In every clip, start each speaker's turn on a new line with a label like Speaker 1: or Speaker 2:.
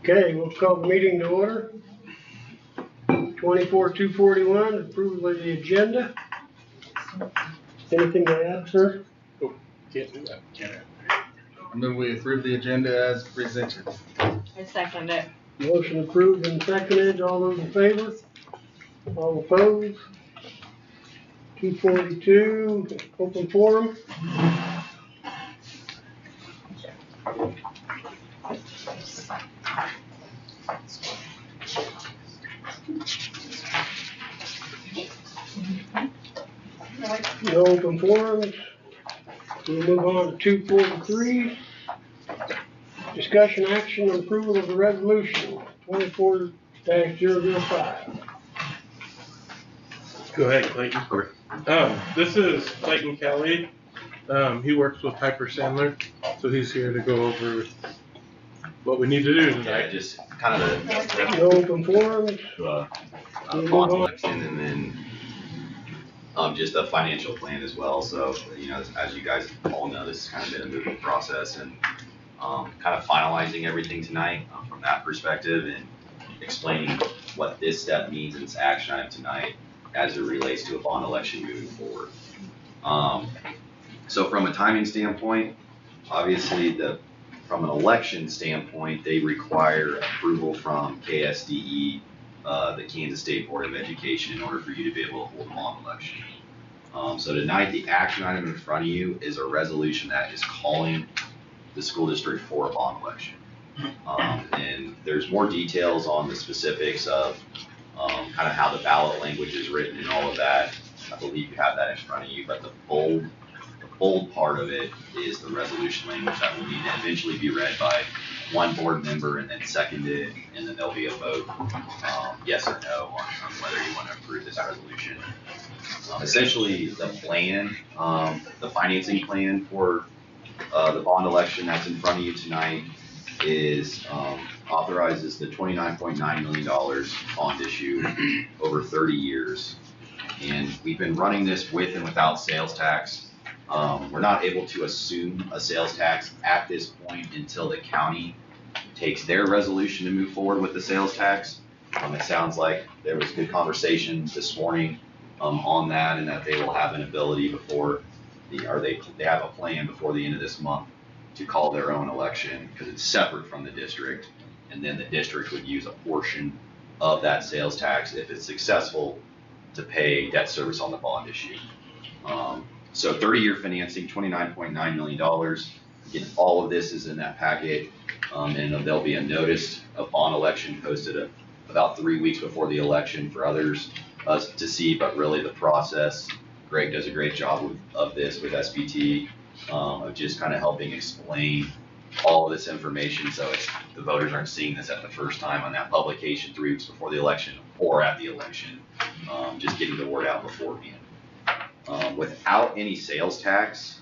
Speaker 1: Okay, we'll call the meeting to order. 24-241, approval of the agenda. Anything to add, sir?
Speaker 2: Oh, can't do that. I move we approve the agenda as presented.
Speaker 3: I second it.
Speaker 1: Motion approved and seconded. All those in favor? All opposed? 242, open forum. No open forums. We'll move on to 243. Discussion action on approval of the resolution 24-005.
Speaker 2: Go ahead, Clayton. This is Clayton Kelly. He works with Piper Sandler, so he's here to go over what we need to do
Speaker 4: Yeah,
Speaker 2: tonight.
Speaker 4: just kind of
Speaker 1: No open forums.
Speaker 4: bond election and then just a financial plan as well. So, you know, as you guys all know, this has kind of been a moving process and kind of finalizing everything tonight from that perspective and explaining what this step means in this action item tonight as it relates to a bond election moving forward. So from a timing standpoint, obviously from an election standpoint, they require approval from KSDE, the Kansas State Board of Education, in order for you to be able to hold a bond election. So tonight, the action item in front of you is a resolution that is calling the school district for a bond election. And there's more details on the specifics of kind of how the ballot language is written and all of that. I believe you have that in front of you, but the bold part of it is the resolution language that will need to eventually be read by one board member and then seconded, and then there'll be a vote, yes or no, on whether you want to approve this resolution. Essentially, the plan, the financing plan for the bond election that's in front of you tonight is authorizes the $29.9 million bond issue over 30 years. And we've been running this with and without sales tax. We're not able to assume a sales tax at this point until the county takes their resolution to move forward with the sales tax. It sounds like there was good conversation this morning on that, and that they will have an ability before they have a plan before the end of this month to call their own election, because it's separate from the district, and then the district would use a portion of that sales tax if it's successful to pay debt service on the bond issue. So 30-year financing, $29.9 million. Again, all of this is in that packet, and there'll be a notice of bond election posted about 3 weeks before the election for others to see, but really the process, Greg does a great job of this with SBT, of just kind of helping explain all of this information, so the voters aren't seeing this at the first time on that publication 3 weeks before the election or at the election, just getting the word out beforehand. Without any sales tax,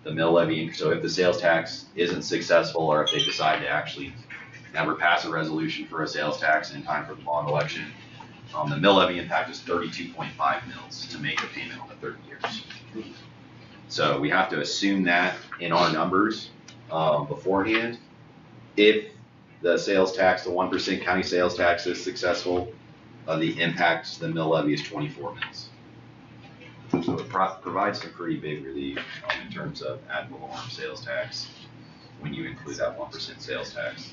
Speaker 4: the mill levy, so if the sales tax isn't successful, or if they decide to actually never pass a resolution for a sales tax in time for the bond election, the mill levy impact is 32.5 mils to make a payment on the 30 years. So we have to assume that in our numbers beforehand. If the sales tax, the 1% county sales tax is successful, the impact to the mill levy is 24 mils. So it provides some pretty big relief in terms of ad valorem sales tax when you include that 1% sales tax.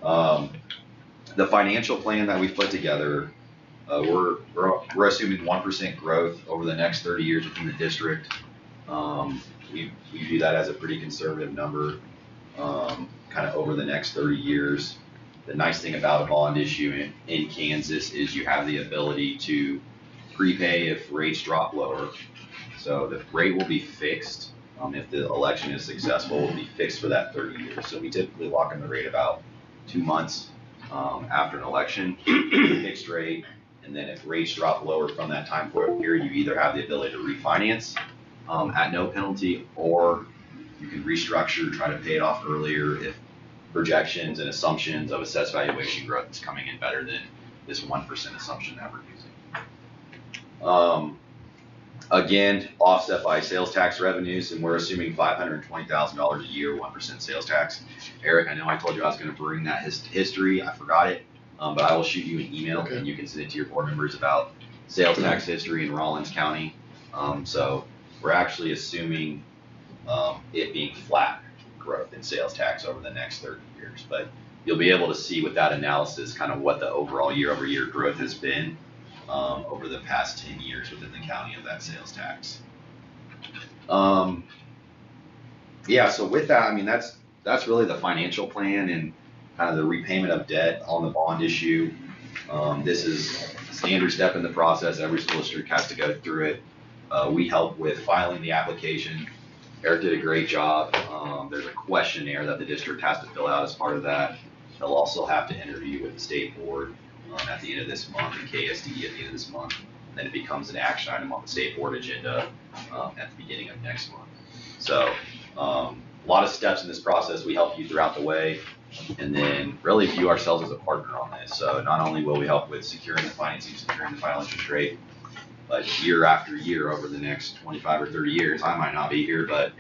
Speaker 4: The financial plan that we've put together, we're assuming 1% growth over the next 30 years within the district. We view that as a pretty conservative number, kind of over the next 30 years. The nice thing about a bond issue in Kansas is you have the ability to prepay if rates drop lower. So the rate will be fixed. If the election is successful, it will be fixed for that 30 years. So we typically lock in the rate about 2 months after an election, fixed rate. And then if rates drop lower from that time period, you either have the ability to refinance at no penalty, or you can restructure, try to pay it off earlier if projections and assumptions of assessed valuation growth is coming in better than this 1% assumption that we're using. Again, offset by sales tax revenues, and we're assuming $520,000 a year, 1% sales tax. Eric, I know I told you I was gonna bring that history, I forgot it, but I will shoot you an email and you can send it to your board members about sales tax history in Rawlins County. So we're actually assuming, it being flat growth in sales tax over the next 30 years. But you'll be able to see with that analysis kind of what the overall year-over-year growth has been over the past 10 years within the county of that sales tax. Yeah, so with that, I mean, that's really the financial plan and kind of the repayment of debt on the bond issue. This is a standard step in the process. Every school district has to go through it. We help with filing the application. Eric did a great job. There's a questionnaire that the district has to fill out as part of that. They'll also have to interview with the state board at the end of this month and KSDE at the end of this month. And then it becomes an action item on the state board agenda at the beginning of next month. So a lot of steps in this process. We help you throughout the way and then really view ourselves as a partner on this. So not only will we help with securing the financing, securing the final interest rate, but year after year over the next 25 or 30 years, I might not be here, but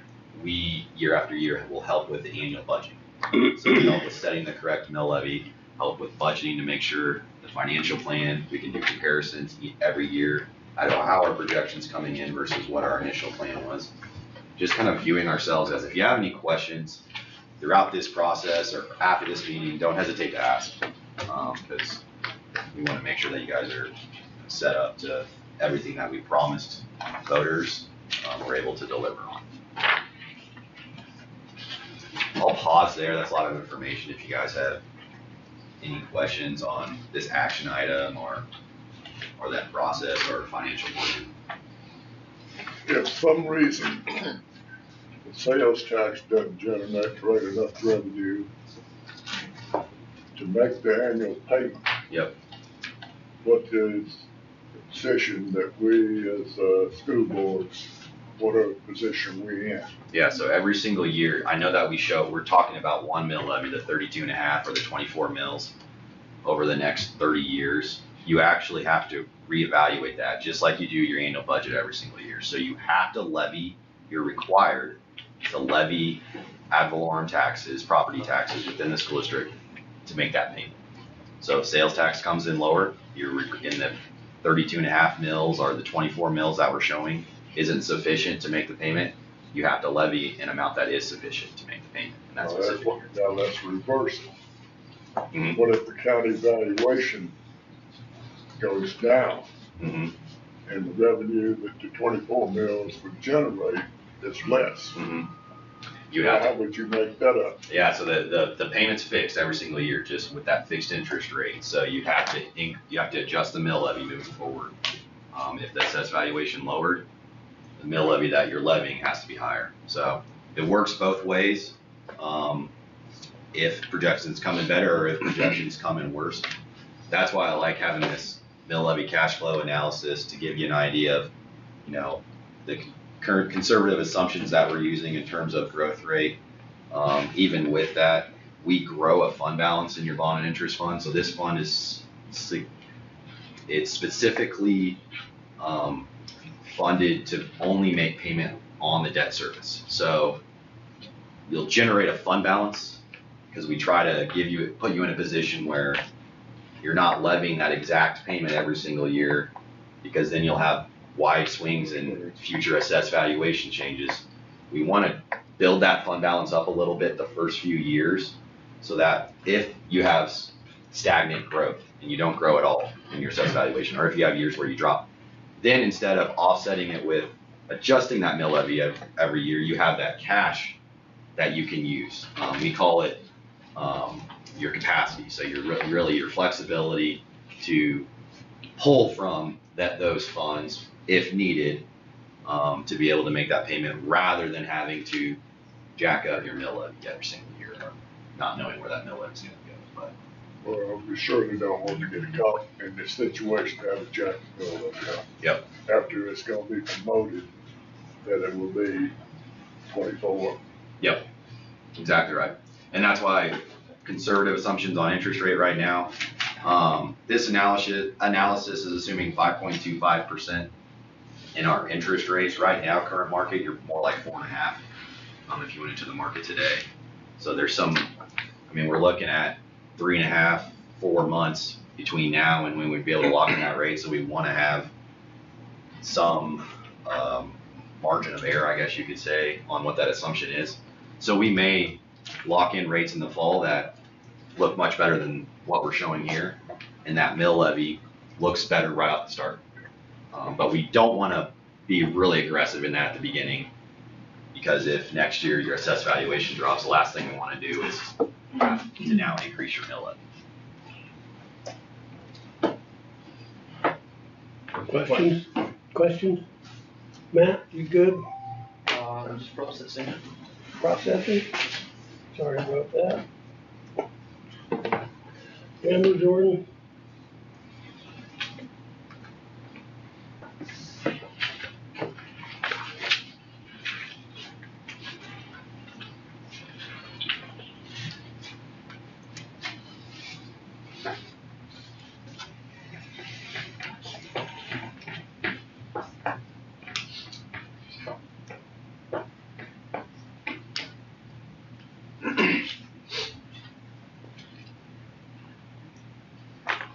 Speaker 4: we, year after year, will help with the annual budgeting. So we help with setting the correct mill levy, help with budgeting to make sure the financial plan, we can do comparisons every year. I don't know how our projections coming in versus what our initial plan was. Just kind of viewing ourselves as, if you have any questions throughout this process or after this meeting, don't hesitate to ask, because we want to make sure that you guys are set up to everything that we promised voters, we're able to deliver on. I'll pause there. That's a lot of information. If you guys have any questions on this action item or that process or financial plan.
Speaker 3: If for some reason the sales tax doesn't generate enough revenue to make the annual payment.
Speaker 4: Yep.
Speaker 3: What is the position that we as a school board, what are the position we in?
Speaker 4: Yeah, so every single year, I know that we're talking about one mill levy, the 32.5 or the 24 mills over the next 30 years. You actually have to reevaluate that just like you do your annual budget every single year. So you have to levy, you're required to levy ad valorem taxes, property taxes within the school district to make that payment. So if sales tax comes in lower, you're in the 32.5 mills or the 24 mills that we're showing isn't sufficient to make the payment, you have to levy an amount that is sufficient to make the payment. And that's what's
Speaker 3: now let's reverse it.
Speaker 4: Mm-hmm.
Speaker 3: What if the county valuation goes down
Speaker 4: Mm-hmm.
Speaker 3: and the revenue that the 24 mills would generate is less?
Speaker 4: Mm-hmm. You have
Speaker 3: How would you make that up?
Speaker 4: Yeah, so the payment's fixed every single year, just with that fixed interest rate. So you have to adjust the mill levy moving forward. If the assessed valuation lowered, the mill levy that you're levying has to be higher. So it works both ways. If projections come in better or if projections come in worse, that's why I like having this mill levy cash flow analysis to give you an idea of, the current conservative assumptions that we're using in terms of growth rate. Even with that, we grow a fund balance in your bond and interest fund. So this fund it's specifically funded to only make payment on the debt service. So you'll generate a fund balance because we try to put you in a position where you're not levying that exact payment every single year, because then you'll have wide swings in future assessed valuation changes. We want to build that fund balance up a little bit the first few years so that if you have stagnant growth and you don't grow at all in your assessed valuation, or if you have years where you drop, then instead of offsetting it with adjusting that mill levy every year, you have that cash that you can use. We call it your capacity. So really your flexibility to pull from those funds if needed, to be able to make that payment rather than having to jack up your mill levy every single year or not knowing where that mill levy is going to go. But
Speaker 3: Well, we certainly don't want to get caught in this situation to have a jack mill levy up.
Speaker 4: Yep.
Speaker 3: After it's going to be promoted, that it will be 24.
Speaker 4: Yep, exactly right. And that's why conservative assumptions on interest rate right now. This analysis is assuming 5.25% in our interest rates right now, current market, you're more like 4.5, if you went into the market today. So there's some, I mean, we're looking at 3.5, 4 months between now and when we'd be able to lock in that rate. So we want to have some margin of error, I guess you could say, on what that assumption is. So we may lock in rates in the fall that look much better than what we're showing here, and that mill levy looks better right off the start. But we don't want to be really aggressive in that at the beginning, because if next year your assessed valuation drops, the last thing we want to do is to now increase your mill levy.
Speaker 1: Questions? Matt, you good?
Speaker 5: I'm just processing.
Speaker 1: Processing? Sorry about that. Amber, Jordan?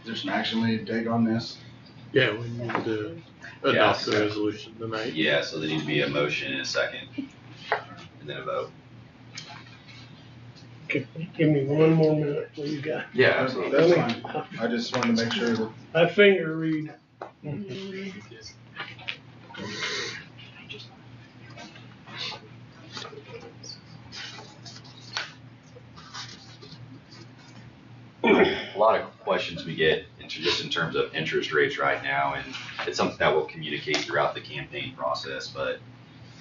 Speaker 6: Is there some action we need to take on this?
Speaker 2: Yeah, we need to adopt the resolution tonight.
Speaker 4: Yeah, so there needs to be a motion in a second, and then a vote.
Speaker 1: Give me one more minute, what you got?
Speaker 4: Yeah,
Speaker 6: That's fine. I just wanted to make sure that.
Speaker 1: I finger read.
Speaker 4: A lot of questions we get just in terms of interest rates right now, and it's something that we'll communicate throughout the campaign process. But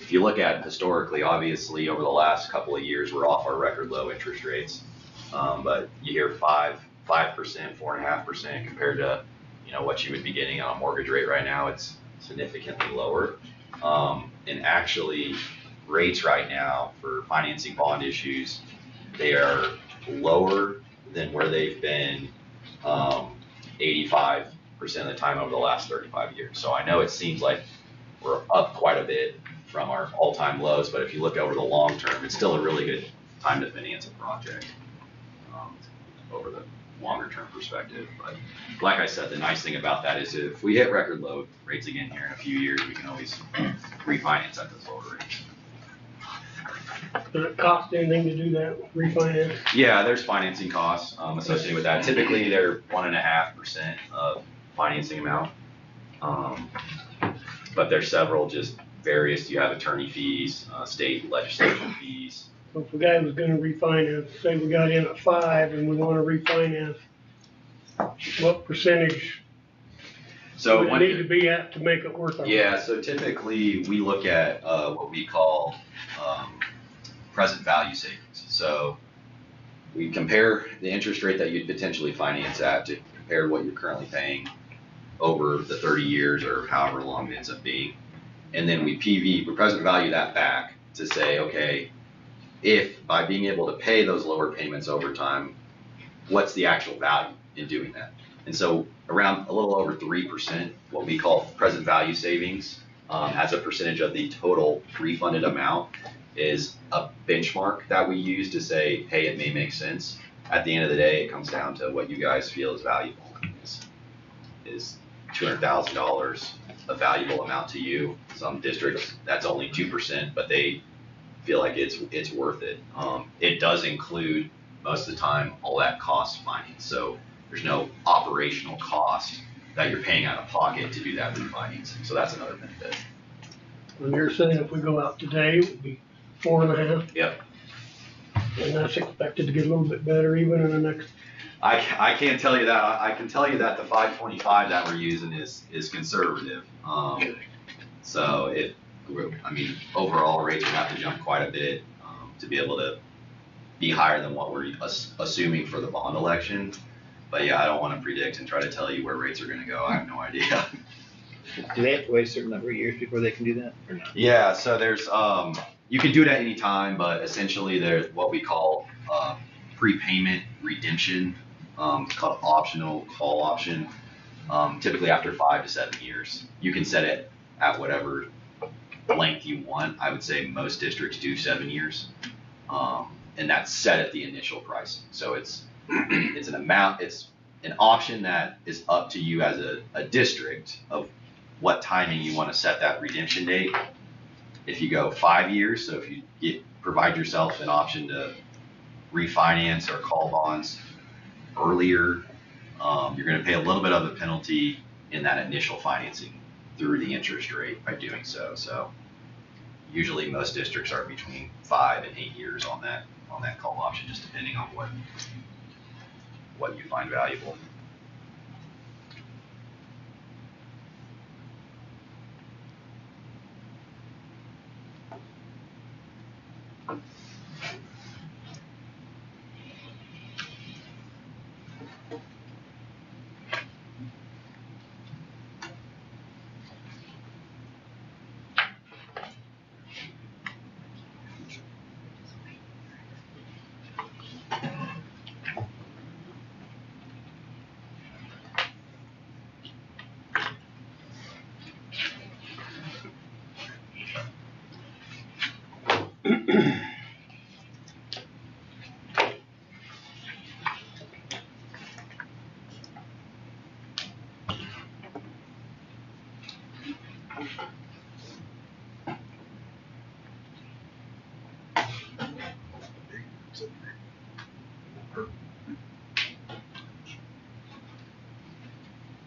Speaker 4: if you look at historically, obviously over the last couple of years, we're off our record low interest rates. But you hear 5%, 4.5% compared to, what you would be getting on a mortgage rate right now. It's significantly lower. And actually, rates right now for financing bond issues, they are lower than where they've been 85% of the time over the last 35 years. So I know it seems like we're up quite a bit from our all-time lows, but if you look over the long term, it's still a really good time to finance a project over the longer term perspective. But like I said, the nice thing about that is if we hit record low rates again here in a few years, we can always refinance at those lower rates.
Speaker 1: Does it cost anything to do that, refinance?
Speaker 4: Yeah, there's financing costs associated with that. Typically, they're 1.5% of financing amount. But there's several just various, you have attorney fees, state legislation fees.
Speaker 1: So if a guy was gonna refinance, say we got in at 5 and we wanna refinance, what percentage
Speaker 4: So
Speaker 1: would it
Speaker 4: when
Speaker 1: need to be at to make it worth our?
Speaker 4: Yeah, so typically we look at what we call present value savings. So we compare the interest rate that you'd potentially finance at to compare what you're currently paying over the 30 years or however long it ends up being. And then we present value that back to say, okay, if by being able to pay those lower payments over time, what's the actual value in doing that? And so around a little over 3%, what we call present value savings, as a percentage of the total refunded amount, is a benchmark that we use to say, hey, it may make sense. At the end of the day, it comes down to what you guys feel is valuable. Is $200,000 a valuable amount to you? Some districts, that's only 2%, but they feel like it's worth it. It does include, most of the time, all that cost finance. So there's no operational cost that you're paying out of pocket to do that refinancing. So that's another benefit.
Speaker 1: And you're saying if we go out today, it would be 4.5,
Speaker 4: Yep.
Speaker 1: and that's expected to get a little bit better even in the next.
Speaker 4: I can't tell you that. I can tell you that the 525 that we're using is conservative. So overall rates would have to jump quite a bit to be able to be higher than what we're assuming for the bond election. But yeah, I don't want to predict and try to tell you where rates are going to go. I have no idea.
Speaker 5: Do they have to wait a certain number of years before they can do that, or not?
Speaker 4: Yeah, so there's you can do it at any time, but essentially there's what we call prepayment redemption, called optional call option. Typically after 5 to 7 years, you can set it at whatever length you want. I would say most districts do 7 years. And that's set at the initial price. So it's an amount, it's an option that is up to you as a district of what timing you want to set that redemption date. If you go 5 years, so if you provide yourself an option to refinance or call bonds earlier, you're going to pay a little bit of a penalty in that initial financing through the interest rate by doing so. So usually most districts are between 5 and 8 years on that call option, just depending on what you find valuable.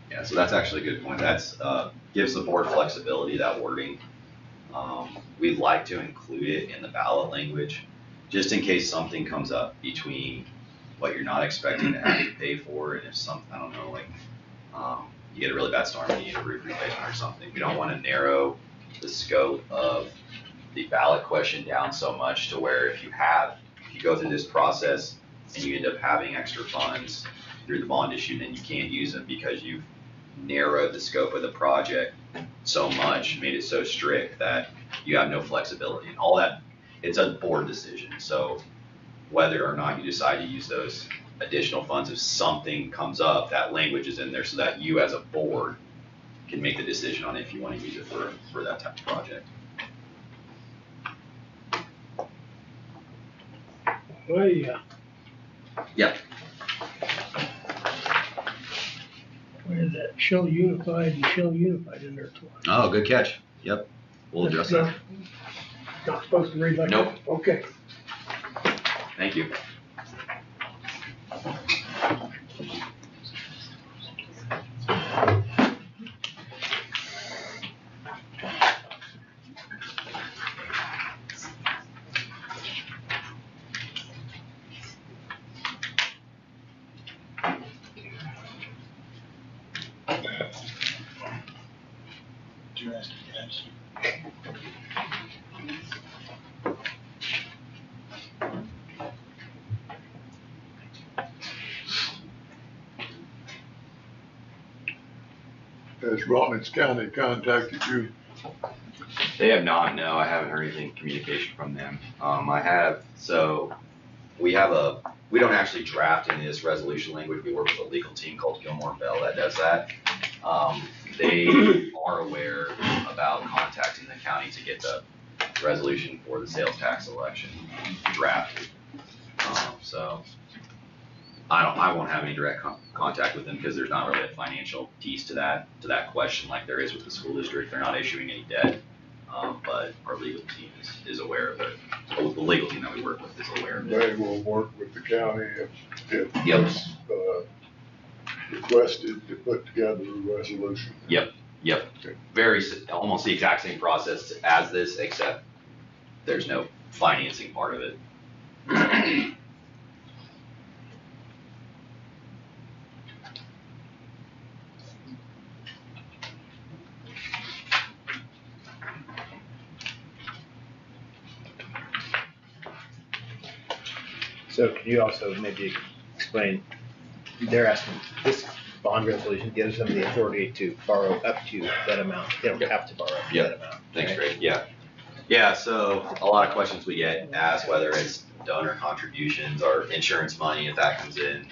Speaker 4: Yeah, so that's actually a good point. That's gives the board flexibility, that wording. We'd like to include it in the ballot language, just in case something comes up between what you're not expecting to have to pay for, and if something, I don't know, like you get a really bad storm and you need a roof replacement or something. We don't want to narrow the scope of the ballot question down so much to where if you go through this process and you end up having extra funds through the bond issue, then you can't use them because you've narrowed the scope of the project so much, made it so strict that you have no flexibility. And all that, it's a board decision. So whether or not you decide to use those additional funds, if something comes up, that language is in there so that you as a board can make the decision on if you want to use it for that type of project.
Speaker 1: Well, yeah.
Speaker 4: Yep.
Speaker 1: Where is that? Shell Unified and Shell Unified in there twice.
Speaker 4: Oh, good catch. Yep. We'll address that.
Speaker 1: Not supposed to read like
Speaker 4: Nope.
Speaker 1: that? Okay.
Speaker 4: Thank you.
Speaker 3: Has Rollins County contacted you?
Speaker 4: They have not, no, I haven't heard anything, communication from them. We don't actually draft any of this resolution language. We work with a legal team called Gilmore Bell that does that. They are aware about contacting the county to get the resolution for the sales tax election drafted. So I won't have any direct contact with them because there's not really a financial piece to that question like there is with the school district. They're not issuing any debt, but our legal team is aware of it. The legal team that we work with is aware of it.
Speaker 3: They will work with the county if
Speaker 4: Yep.
Speaker 3: it's requested to put together a resolution.
Speaker 4: Yep. Almost the exact same process as this, except there's no financing part of it.
Speaker 5: So can you also maybe explain, they're asking, this bond resolution gives them the authority to borrow up to that amount. They don't have to borrow up to
Speaker 4: Yep.
Speaker 5: that amount.
Speaker 4: Thanks,
Speaker 5: right?
Speaker 4: Greg. Yeah. Yeah, so a lot of questions we get asked, whether it's donor contributions or insurance money, if that comes in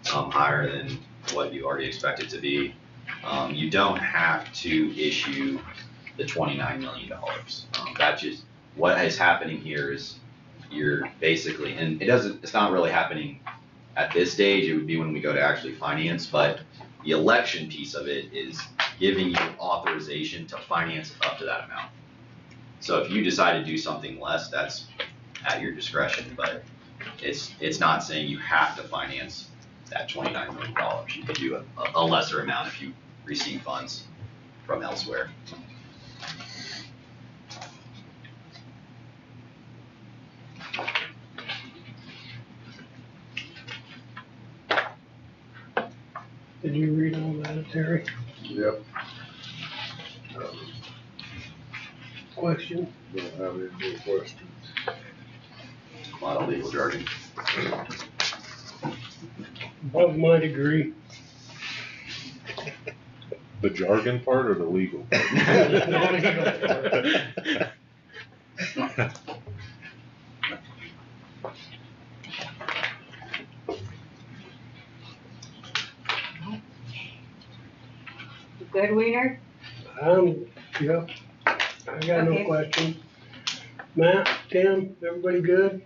Speaker 4: higher than what you already expect it to be. You don't have to issue the $29 million. That just, what is happening here is you're basically, and it's not really happening at this stage, it would be when we go to actually finance, but the election piece of it is giving you authorization to finance up to that amount. So if you decide to do something less, that's at your discretion, but it's not saying you have to finance that $29 million. You could do a lesser amount if you receive funds from elsewhere.
Speaker 1: Did you read all that, Terry?
Speaker 3: Yep.
Speaker 1: Question?
Speaker 3: Don't have any more questions.
Speaker 4: A lot of legal jargon.
Speaker 1: Above my degree.
Speaker 7: The jargon part or the legal?
Speaker 8: Good, Wiener?
Speaker 1: Yep, I got no
Speaker 8: Okay.
Speaker 1: questions. Matt, Tim, everybody good?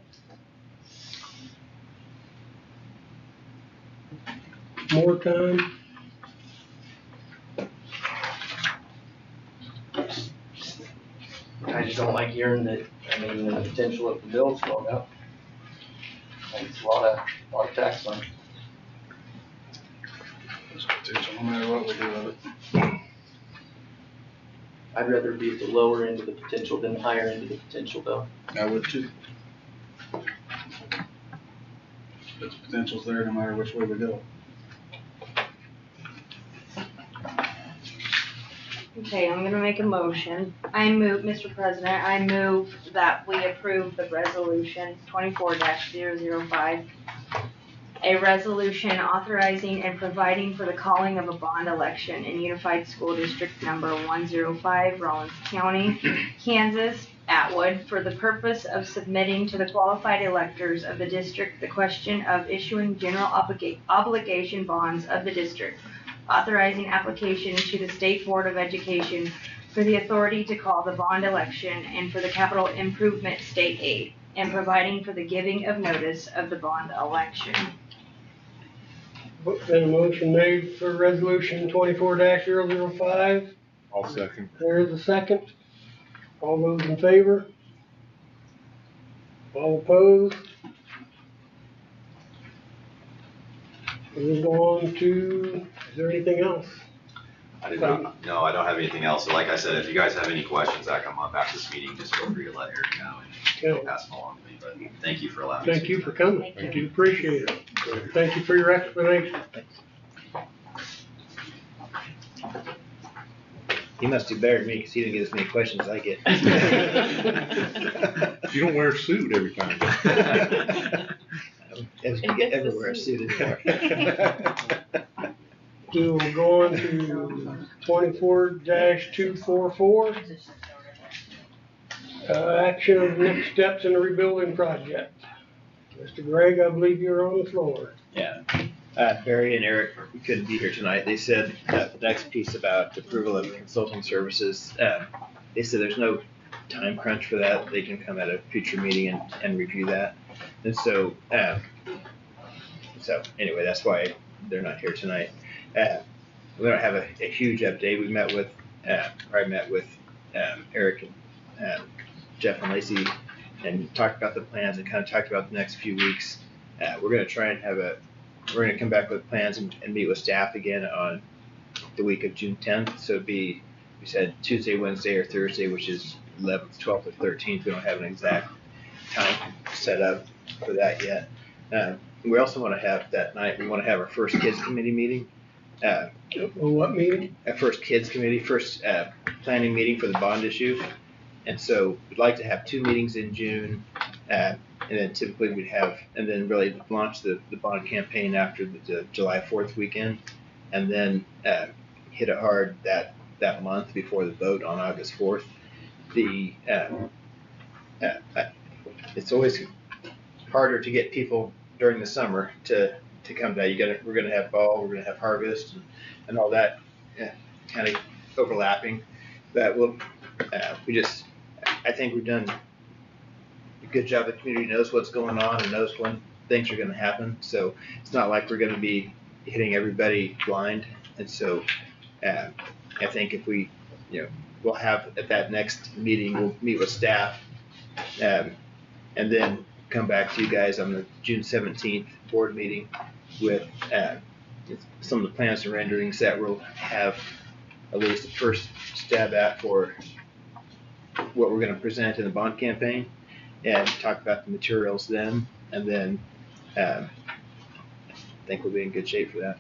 Speaker 1: More time?
Speaker 9: I just don't like hearing that, I mean, the potential of the bills going up. It's a lot of tax money.
Speaker 6: There's potential no matter what we do with it.
Speaker 9: I'd rather be at the lower end of the potential than the higher end of the potential though.
Speaker 6: I would too. But the potential's there no matter which way we go.
Speaker 8: Okay, I'm gonna make a motion. Mr. President, I move that we approve the resolution 24-005. A resolution authorizing and providing for the calling of a bond election in Unified School District Number 105, Rollins County, Kansas, Atwood, for the purpose of submitting to the qualified electors of the district the question of issuing general obligation bonds of the district, authorizing application to the State Board of Education for the authority to call the bond election and for the capital improvement state aid, and providing for the giving of notice of the bond election.
Speaker 1: Been a motion made for resolution 24-005.
Speaker 7: I'll second.
Speaker 1: There's a second. All those in favor? All opposed? We'll go on to, is there anything else?
Speaker 4: I did not, no, I don't have anything else. So like I said, if you guys have any questions that come up after this meeting, just feel free to let Eric know and he'll
Speaker 1: Okay.
Speaker 4: pass them along to me. But thank you for allowing me. to
Speaker 1: Thank you
Speaker 4: speak.
Speaker 1: for coming.
Speaker 8: Thank
Speaker 1: We do appreciate it. Thank you for your explanation.
Speaker 5: He must do better than me because he didn't get as many questions as I get.
Speaker 7: You don't wear a suit every time.
Speaker 5: You get everywhere suited.
Speaker 1: We'll go on to 24-244. Action of next steps in the rebuilding project. Mr. Gregg, I believe you're on the floor.
Speaker 5: Yeah. Barry and Eric couldn't be here tonight. They said the next piece about approval of consulting services, they said there's no time crunch for that. They can come at a future meeting and review that. And so anyway, that's why they're not here tonight. We don't have a huge update. I met with Eric and Jeff and Lacey and talked about the plans and kind of talked about the next few weeks. We're going to try and we're going to come back with plans and meet with staff again on the week of June 10th. So it'd be, we said Tuesday, Wednesday, or Thursday, which is 11th, 12th, or 13th. We don't have an exact time set up for that yet. We also want to have that night, we want to have our first kids committee meeting.
Speaker 1: What meeting?
Speaker 5: Our first kids committee, planning meeting for the bond issue. And so we'd like to have 2 meetings in June. And then typically we'd have, and then really launch the bond campaign after the July 4th weekend. And then hit it hard that month before the vote on August 4th. It's always harder to get people during the summer to come down. We're gonna have fall, we're gonna have harvest and all that kind of overlapping. But I think we've done a good job. The community knows what's going on and knows when things are gonna happen, so it's not like we're gonna be hitting everybody blind. And so, I think if we, we'll have, at that next meeting, we'll meet with staff, and then come back to you guys on the June 17th board meeting with, some of the plans and renderings that we'll have at least the first stab at for what we're gonna present in the bond campaign, and talk about the materials then, and then, I think we'll be in good shape for that,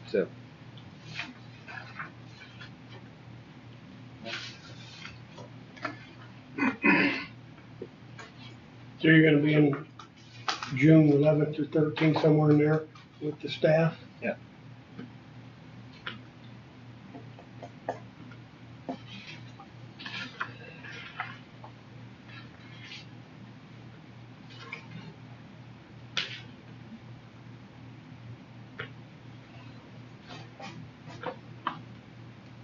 Speaker 5: so.
Speaker 1: So you're gonna be in June 11th or 13th, somewhere in there with the staff?
Speaker 5: Yeah.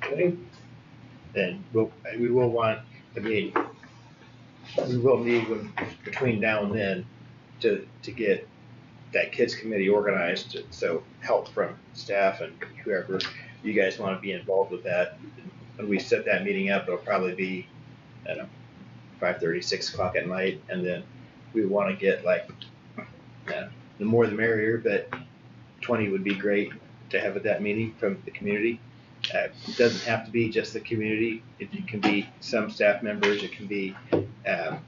Speaker 1: Okay,
Speaker 5: Then we will want, we will need between now and then to get that kids committee organized, so help from staff and whoever you guys want to be involved with that. When we set that meeting up, it'll probably be, I don't know, 5:30, 6 o'clock at night, and then we want to get the more the merrier, but 20 would be great to have at that meeting from the community. It doesn't have to be just the community. It can be some staff members. It can be a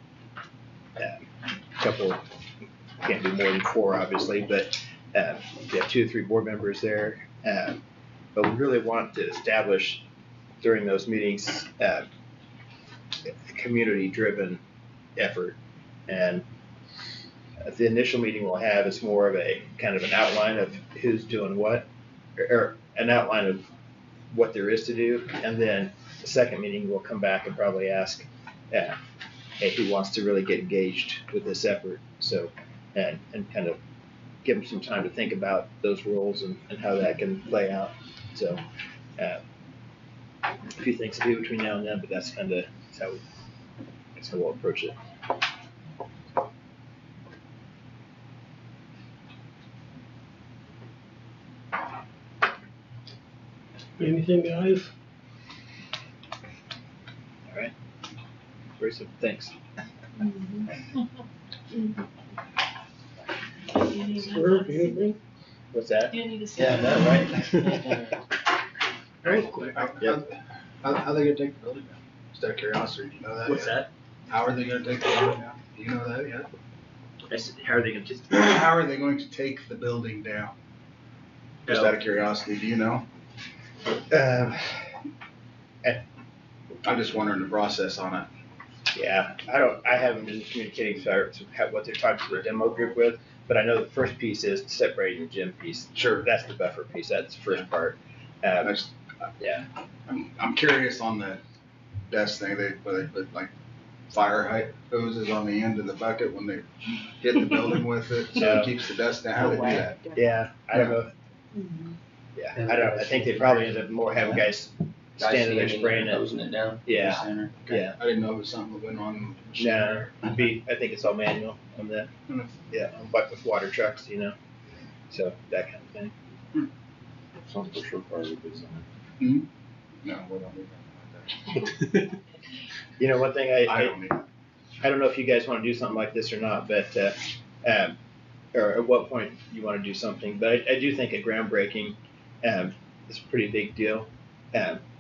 Speaker 5: couple. Can't be more than 4, obviously, but you have 2 or 3 board members there. But we really want to establish during those meetings a community-driven effort. And the initial meeting we'll have is more of a kind of an outline of who's doing what, or an outline of what there is to do. And then the second meeting, we'll come back and probably ask, hey, who wants to really get engaged with this effort? So, and kind of give them some time to think about those roles and how that can play out. So, a few things to do between now and then, but that's kind of how we'll approach it.
Speaker 1: anything, guys?
Speaker 5: All right. Very simple. Thanks.
Speaker 1: Herb, anything?
Speaker 5: What's that?
Speaker 9: Yeah,
Speaker 5: that
Speaker 6: Real quick,
Speaker 5: Yep.
Speaker 6: how are they gonna take the building down? Just out of curiosity, do you know that
Speaker 5: What's
Speaker 6: yet?
Speaker 5: that?
Speaker 6: How are they gonna take the building down? Do you know that yet?
Speaker 5: I said, how are they going to?
Speaker 6: How are they going to take the building down? Just out of curiosity, do you know? I'm just wondering the process on it.
Speaker 5: Yeah, I haven't been communicating what they're talking to the demo group with, but I know the first piece is separating the gym piece.
Speaker 6: Sure.
Speaker 5: That's the buffer piece. That's the first part. Yeah.
Speaker 6: I'm curious on the desk thing, where they put like fire height hoses on the end of the bucket when they hit the building with it, so
Speaker 5: No.
Speaker 6: it keeps the dust down. How do they do that?
Speaker 5: Yeah, I don't know. Yeah, I think they probably end up more having guys standing there spraying it.
Speaker 9: Hosing it down.
Speaker 5: Yeah.
Speaker 9: The center.
Speaker 5: Yeah.
Speaker 6: I didn't know it was something that went on.
Speaker 5: No, I think it's all manual on that.
Speaker 6: Mhm.
Speaker 5: Yeah, but with water trucks, so that kind of thing.
Speaker 7: Some for sure part of the design.
Speaker 6: No, we don't need that like that.
Speaker 5: One thing
Speaker 6: I don't need that.
Speaker 5: I don't know if you guys want to do something like this or not, but or at what point you want to do something. But I do think a groundbreaking is a pretty big deal.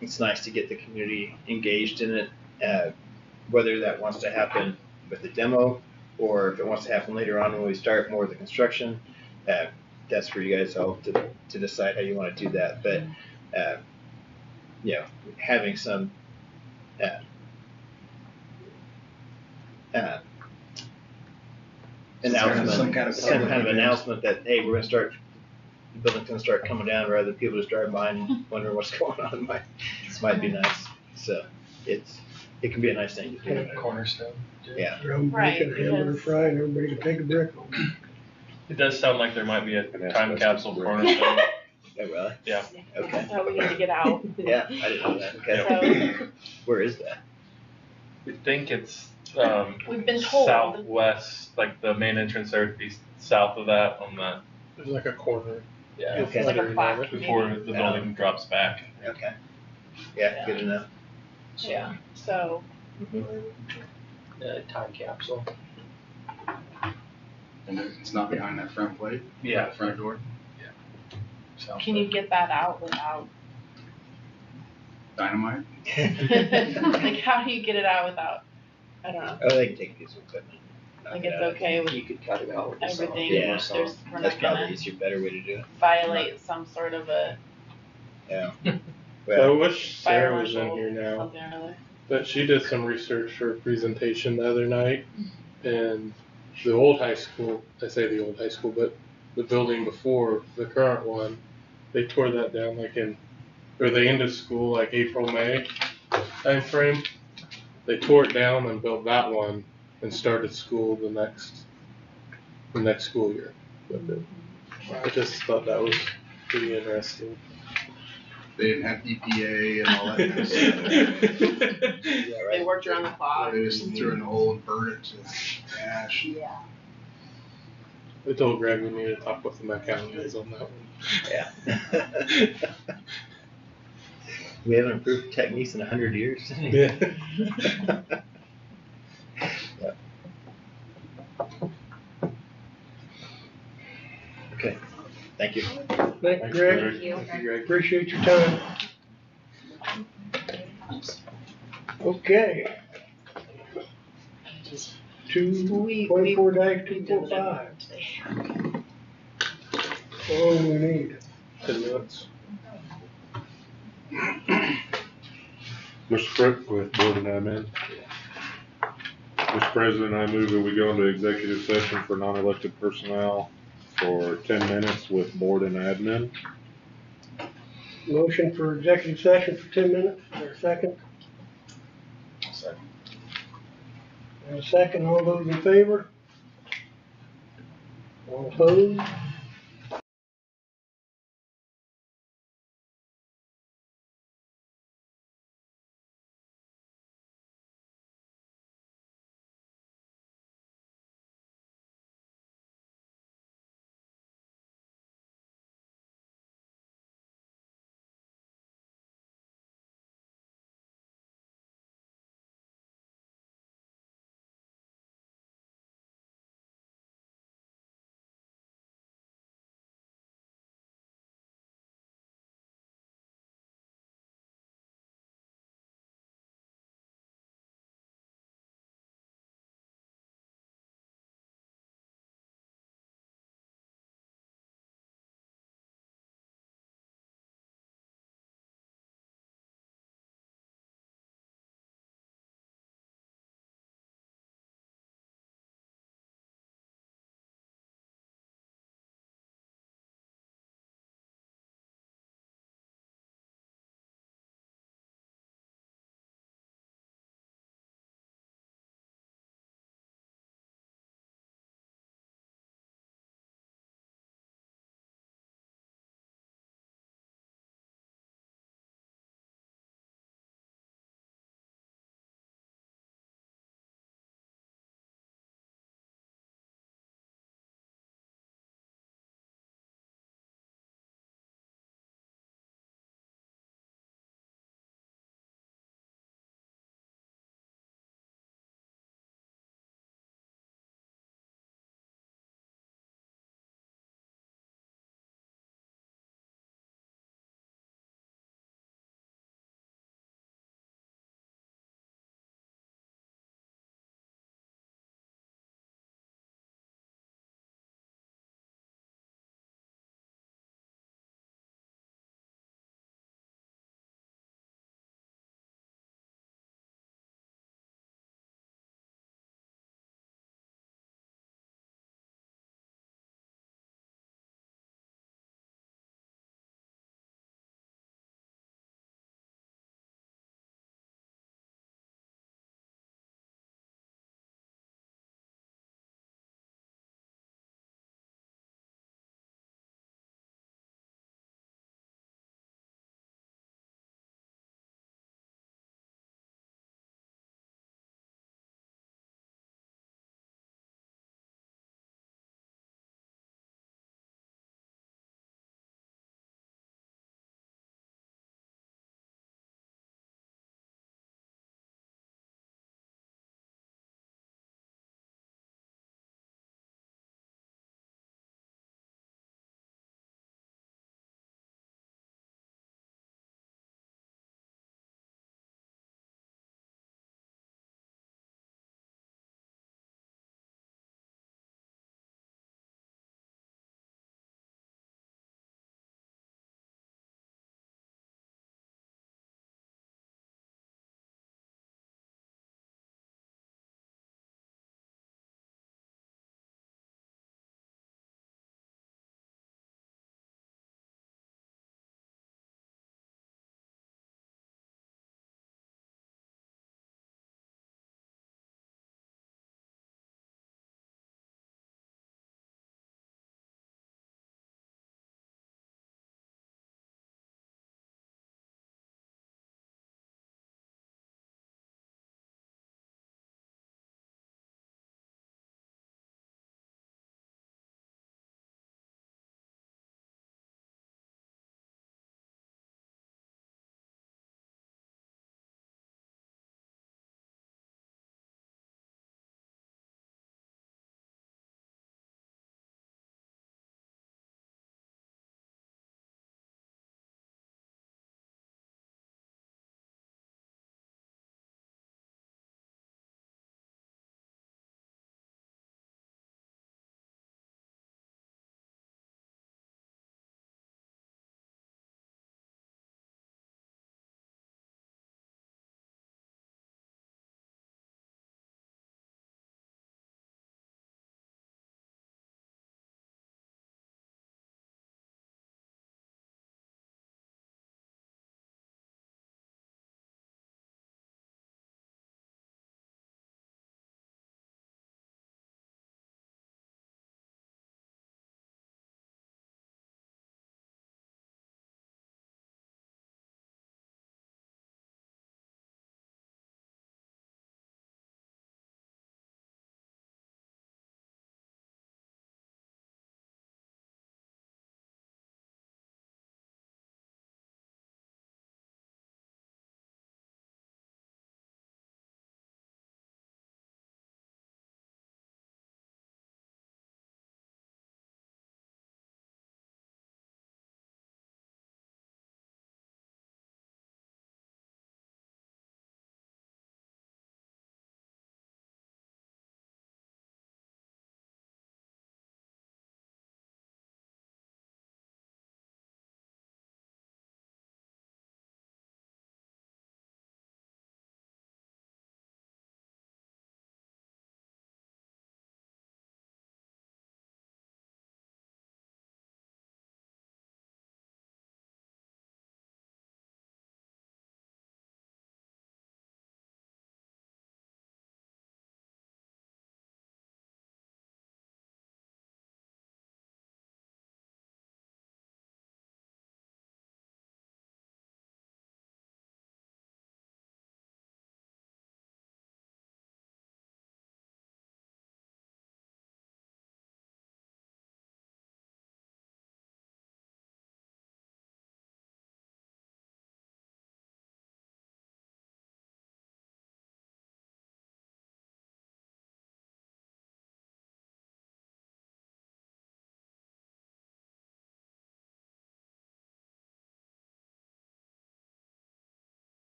Speaker 5: It's nice to get the community engaged in it, whether that wants to happen with the demo or if it wants to happen later on when we start more of the construction. That's for you guys all to decide how you want to do that. But having some announcement,
Speaker 6: Some kind of public
Speaker 5: announcement that, hey, we're going to start, the building's going to start coming down, rather than people just driving by and wondering what's going on. Might be nice. So it can be a nice thing to do.
Speaker 9: Cornerstone.
Speaker 5: Yeah.
Speaker 1: Drum
Speaker 8: Right,
Speaker 1: breaking, hamburger
Speaker 8: because-
Speaker 1: fry, and everybody can take a brick home.
Speaker 10: It does sound like there might be a
Speaker 7: An
Speaker 10: time
Speaker 7: asbestos
Speaker 10: capsule
Speaker 7: brick.
Speaker 10: cornerstone.
Speaker 5: Oh, really?
Speaker 10: Yeah.
Speaker 5: Okay.
Speaker 8: So we need to get out.
Speaker 5: Yeah, I didn't know that. Okay.
Speaker 8: So,
Speaker 5: Where is that?
Speaker 10: I think it's,
Speaker 11: We've been told.
Speaker 10: southwest, like the main entrance there would be south of that on the,
Speaker 2: There's like a corner.
Speaker 10: yeah,
Speaker 5: Okay.
Speaker 11: Like a plaque,
Speaker 10: before
Speaker 11: maybe.
Speaker 10: the building drops back.
Speaker 5: Okay. Yeah, good enough.
Speaker 11: Yeah, so,
Speaker 9: Time capsule.
Speaker 6: And it's not behind that front plate?
Speaker 10: Yeah.
Speaker 6: That front door?
Speaker 11: can you get that out without,
Speaker 6: Dynamite?
Speaker 11: like, how do you get it out without, I don't know,
Speaker 5: Oh, they can take a piece of equipment. knock
Speaker 11: like
Speaker 5: it
Speaker 11: it's
Speaker 5: out.
Speaker 11: okay with
Speaker 9: You could cut it out with the saw.
Speaker 11: everything,
Speaker 5: Yeah.
Speaker 11: there's, we're
Speaker 5: That's
Speaker 11: not
Speaker 5: probably
Speaker 11: gonna
Speaker 5: easier, better way to do it.
Speaker 11: violate some sort of a
Speaker 5: Yeah.
Speaker 2: So I
Speaker 5: Well,
Speaker 2: wish
Speaker 11: fire
Speaker 2: Sarah was in
Speaker 11: marshal,
Speaker 2: here now,
Speaker 11: something or other.
Speaker 2: but she did some research for a presentation the other night, and the old high school, I say the old high school, but the building before the current one, they tore that down like or the end of school, like April, May time frame. They tore it down and built that one and started school the next school year with it. I just thought that was pretty interesting.
Speaker 6: They didn't have EPA and all that kind of stuff.
Speaker 5: yeah,
Speaker 11: They
Speaker 5: right.
Speaker 11: worked around the clock.
Speaker 6: They just threw it in the hole and burned it to ash.
Speaker 11: Yeah.
Speaker 2: I told Greg we need to talk with the mechanics on that one.
Speaker 5: Yeah. We haven't improved techniques in 100 years.
Speaker 2: Yeah.
Speaker 5: Yep. Okay, thank you.
Speaker 1: Thank you,
Speaker 2: Thanks,
Speaker 1: Greg.
Speaker 8: Thank you.
Speaker 2: Thank you, Greg.
Speaker 1: Appreciate your time. Okay.
Speaker 11: We-
Speaker 1: 24-245. Oh, we need.
Speaker 2: 10 minutes.
Speaker 7: Mr. Frick with Board and Admin. Mr. President, I move that we go into executive session for non-elected personnel for 10 minutes with Board and Admin.
Speaker 1: Motion for executive session for 10 minutes, or a second?
Speaker 6: Second.
Speaker 1: And a second, all those in favor? All opposed?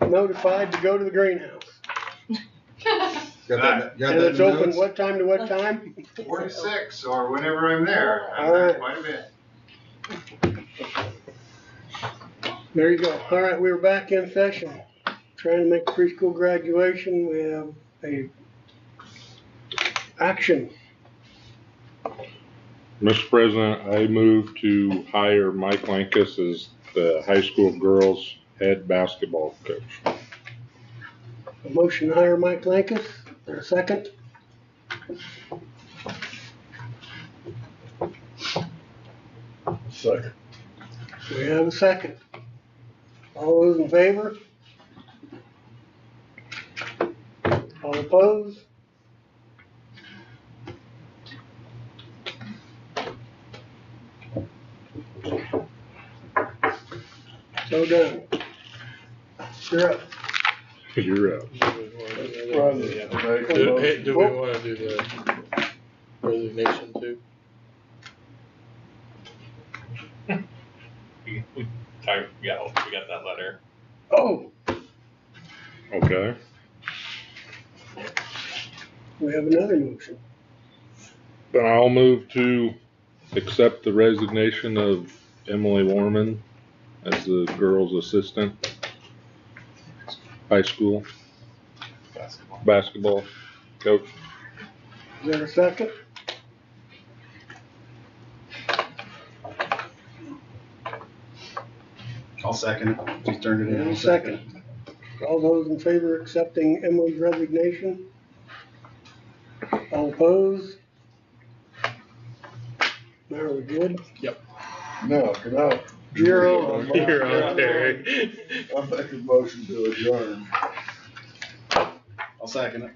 Speaker 1: notified to go to the greenhouse.
Speaker 6: Got that, got
Speaker 1: And
Speaker 6: that
Speaker 1: it's
Speaker 6: in
Speaker 1: open
Speaker 6: notes?
Speaker 1: what time to what time?
Speaker 12: 46 or whenever I'm there. I'm
Speaker 1: All
Speaker 12: there
Speaker 1: right.
Speaker 12: quite a bit.
Speaker 1: There you go. All right, we were back in session, trying to make preschool graduation. We have a action.
Speaker 7: Mr. President, I move to hire Mike Lankus as the high school girls head basketball coach.
Speaker 1: A motion to hire Mike Lankus. There a second?
Speaker 3: Second.
Speaker 1: We have a second. All those in favor? All opposed? So done. You're up.
Speaker 7: You're up.
Speaker 3: President, make a
Speaker 2: Hey,
Speaker 3: motion.
Speaker 2: do we wanna do the resignation too?
Speaker 10: We got that letter.
Speaker 1: Oh,
Speaker 7: Okay.
Speaker 1: we have another motion.
Speaker 7: Then I'll move to accept the resignation of Emily Warman as the girls' assistant, high school basketball coach.
Speaker 1: Is there a second?
Speaker 6: I'll second it. Just turned it
Speaker 1: We
Speaker 6: in.
Speaker 1: have
Speaker 6: I'll
Speaker 1: a second. All those in favor of accepting Emily's resignation? All opposed? Now are we good?
Speaker 3: No, can I?
Speaker 1: You're
Speaker 3: on.
Speaker 2: You're on, Terry.
Speaker 3: I make a motion to adjourn.
Speaker 6: I'll second it.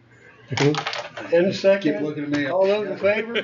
Speaker 1: And
Speaker 6: Keep
Speaker 1: second?
Speaker 6: looking at me.
Speaker 1: All those in favor?